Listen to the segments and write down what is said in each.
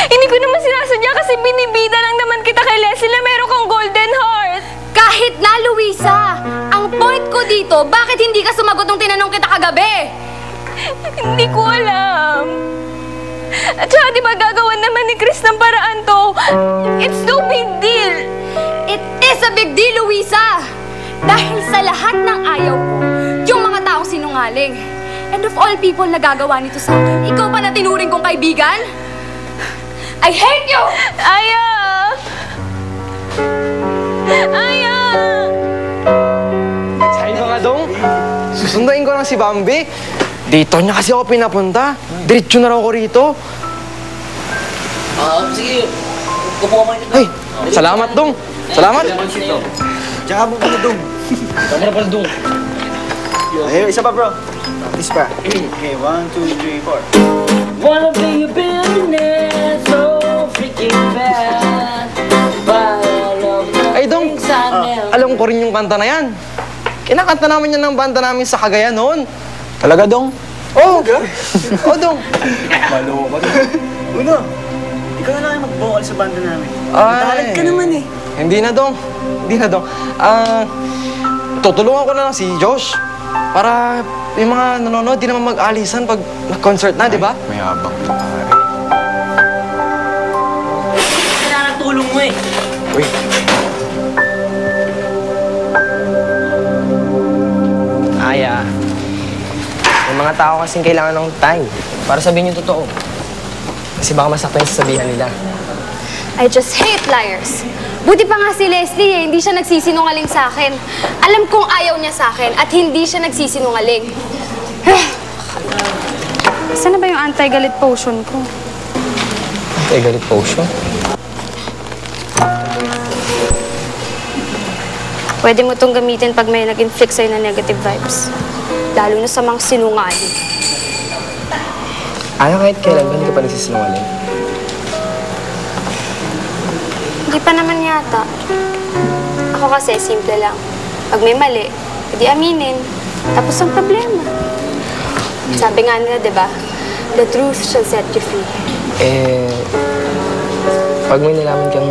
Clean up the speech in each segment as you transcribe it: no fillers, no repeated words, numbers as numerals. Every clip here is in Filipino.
Hindi ko naman sinasadya kasi binibida lang naman kita kay Leslie na meron kang golden heart. Kahit na, Luisa! Ang point ko dito, bakit hindi ka sumagot nung tinanong kita kagabi? Hindi ko alam. At saka di ba gagawan naman ni Chris ng paraan to? It's no big deal. It is a big deal, Luisa! Dahil sa lahat ng ayaw ko, yung mga taong sinungaling. And of all people na gagawa nito sa akin, ikaw pa na tinuring kong kaibigan? I hate you! Aya! Aya! Say mga dong, susunduin ko lang si Bambi. Dito niya kasi ako pinapunta. Diretso na raw ako rito. Sige. Kupo ka dito. Ay, salamat dong. Salamat. Tsaka mo ka na, Dong. Kamera pala dong. Ayun, isa pa, bro. Practice pa. Okay, 1, 2, 3, 4. Wanna be a billionaire, so freaking bad. Ay, dong. Alam ko rin yung kanta na yan. Kinakanta namin yan ng banda namin sa Cagayan noon. Talaga, Dong? Oo. Oo, dong. Malo ka, Dong. Uno, ikaw na lang yung mag-vocal sa banda namin. Ay. Talent ka naman eh. Hindi na, dong. Hindi na, dong. Tutulungan ko na lang si Josh. Para yung mga nanonood, di naman mag-alisan pag nag-concert na, di ba? May habang na, pare. Kailangan ng tulong mo eh. Uy. Aya. May mga tao kasing kailangan ng time para sabihin yung totoo. Kasi baka masaktan yung sasabihan nila. I just hate liars. Buti pa nga si Leslie eh, hindi siya nagsisinungaling sa akin. Alam kong ayaw niya sa akin at hindi siya nagsisinungaling. Saan na ba yung anti-galit potion ko? Galit potion? Pwede mo itong gamitin pag may nag-inflict sa'yo na negative vibes. Lalo na sa mga sinungaling. Aya, kahit kailan ba hindi ka pa nagsisinungaling? Hindi pa naman yata. Ako kasi, simple lang. Pag may mali, edi aminin. Tapos ang problema. Sabi nga nila, di ba? The truth shall set you free. Pag may nalaman kang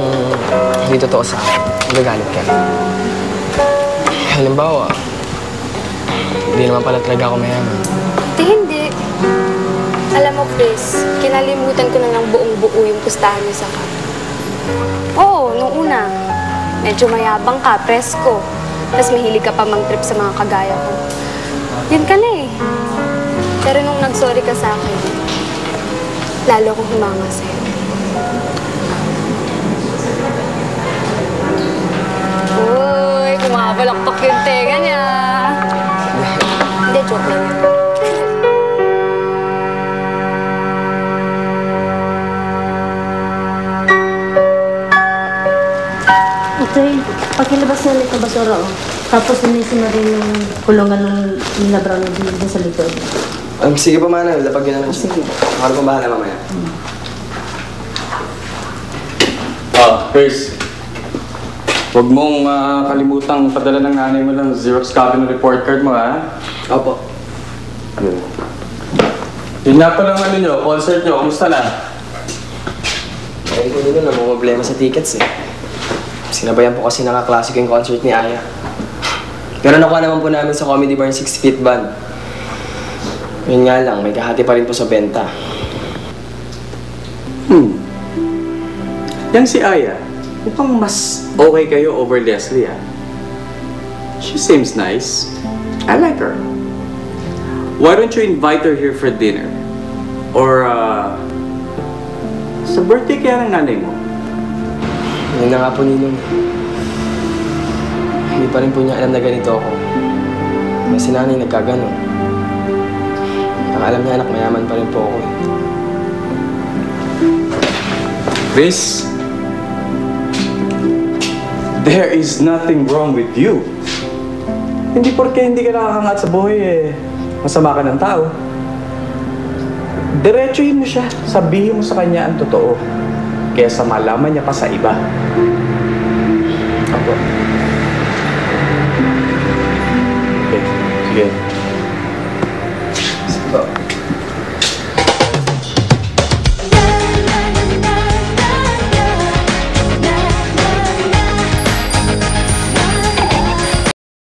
hindi totoo sa akin, magagalit ka. Halimbawa, hindi naman pala talaga ako mayaman. Hindi. Alam mo, Chris, kinalimutan ko na ng buong-buo yung pustahan niya sa cup. Oo, nung una. Medyo mayabang ka, presko. Tapos mahilig ka pa mang-trip sa mga kagaya ko. Yun ka na eh. Pero nung nag-sorry ka sa akin, lalo akong humanga sa'yo. Uy, kumabalakpak yung tenga niya. Hindi, joke lang yun. Ito'y, pakilabas na ulit na basura, oh. Tapos linisin na rin yung kulungan ng nilabra ng dito sa likod. Sige pa, Mana. Lapag yun na lang. Sige. Ako na bahala mamaya. Chris. Huwag mong kalimutang padala ng nanay mo ng Xerox copy ng report card mo, ha? Opo. Yun nga pala ang concert nyo. Kamusta na? Ayun ko nila, may problema sa tickets eh. Sinabayan po kasi nakaklase ko yung concert ni Aya. Pero nakuha naman po namin sa Comedy Bar 6 Feet Band. Yun nga lang, may kahati pa rin po sa benta. Yan si Aya. Mukhang mas okay kayo over Leslie, ha? She seems nice. I like her. Why don't you invite her here for dinner? Or, sa birthday kaya ng nanay mo? Yun na nga po, Ninong. Hindi pa rin po niya alam na ganito ako. Na si nanay nagkaganon. Ang alam niya, anak, mayaman pa rin po ako eh. Chris, there is nothing wrong with you. Hindi porke hindi ka nakakangat sa buhay eh, masama ka ng tao. Diretsuhin mo siya, sabihin mo sa kanya ang totoo. Kesa malaman niya pa sa iba. Opo. Okay, sige.